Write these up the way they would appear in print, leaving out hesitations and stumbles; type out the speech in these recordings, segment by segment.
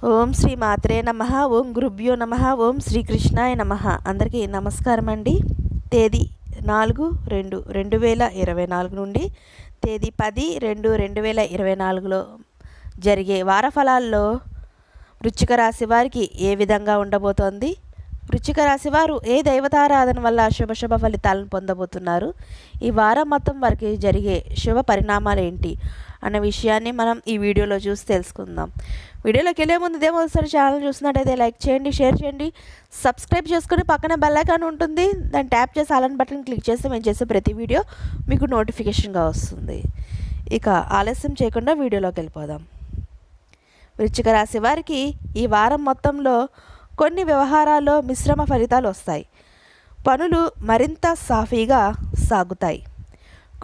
ఓం శ్రీ మాత్రే నమః. ఓం గురుభ్యో నమః. ఓం శ్రీకృష్ణాయ నమః. అందరికీ నమస్కారం అండి. తేదీ 4/2/2024 నుండి తేదీ 10/2/2024లో జరిగే వార ఫలాల్లో వృశ్చిక రాశి వారికి ఏ విధంగా ఉండబోతోంది, వృశ్చిక రాశి వారు ఏ దైవతారాధన వల్ల శుభ ఫలితాలను పొందబోతున్నారు, ఈ వారం మొత్తం వారికి జరిగే శుభ పరిణామాలు ఏంటి అన్న విషయాన్ని మనం ఈ వీడియోలో చూసి తెలుసుకుందాం. వీడియోలోకి వెళ్ళే ముందు ఒకసారి ఛానల్ చూసినట్టయితే లైక్ చేయండి, షేర్ చేయండి, సబ్స్క్రైబ్ చేసుకొని పక్కన బెల్ ఐకాన్ ఉంటుంది, దాన్ని ట్యాప్ చేసి ఆల్ బటన్ క్లిక్ చేస్తే మేము చేసే ప్రతి వీడియో మీకు నోటిఫికేషన్గా వస్తుంది. ఇక ఆలస్యం చేయకుండా వీడియోలోకి వెళ్ళిపోదాం. వృశ్చిక రాశి వారికి ఈ వారం మొత్తంలో కొన్ని వ్యవహారాల్లో మిశ్రమ ఫలితాలు వస్తాయి. పనులు మరింత సాఫీగా సాగుతాయి.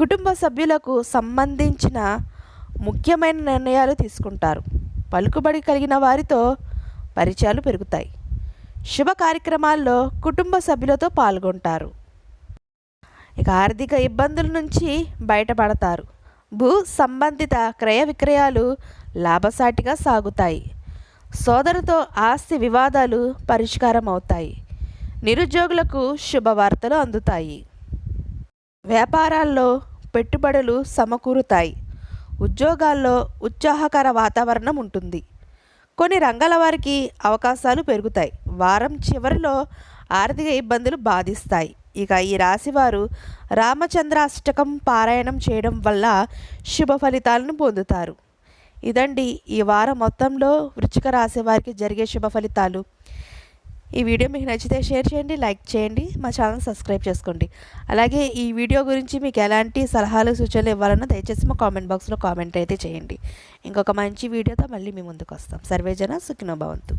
కుటుంబ సభ్యులకు సంబంధించిన ముఖ్యమైన నిర్ణయాలు తీసుకుంటారు. పలుకుబడి కలిగిన వారితో పరిచయాలు పెరుగుతాయి. శుభ కార్యక్రమాల్లో కుటుంబ సభ్యులతో పాల్గొంటారు. ఇక ఆర్థిక ఇబ్బందుల నుంచి బయటపడతారు. భూ సంబంధిత క్రయ విక్రయాలు లాభసాటిగా సాగుతాయి. సోదరుతో ఆస్తి వివాదాలు పరిష్కారం అవుతాయి. నిరుద్యోగులకు శుభవార్తలు అందుతాయి. వ్యాపారాల్లో పెట్టుబడులు సమకూరుతాయి. ఉద్యోగాల్లో ఉత్సాహకర వాతావరణం ఉంటుంది. కొన్ని రంగాల వారికి అవకాశాలు పెరుగుతాయి. వారం చివరిలో ఆర్థిక ఇబ్బందులు బాధిస్తాయి. ఇక ఈ రాశివారు రామచంద్రాష్టకం పారాయణం చేయడం వల్ల శుభ ఫలితాలను పొందుతారు. ఇదండి ఈ వారం మొత్తంలో వృశ్చిక రాశి వారికి జరిగే శుభ ఫలితాలు. ఈ వీడియో మీకు నచ్చితే షేర్ చేయండి, లైక్ చేయండి, మా ఛానల్ సబ్స్క్రైబ్ చేసుకోండి. అలాగే ఈ వీడియో గురించి మీకు ఎలాంటి సలహాలు సూచనలు ఇవ్వాలన్నా దయచేసి మా కామెంట్ బాక్స్లో కామెంట్ అయితే చేయండి. ఇంకొక మంచి వీడియోతో మళ్ళీ మీ ముందుకు వస్తాం. సర్వేజన సుఖినో భవంతు.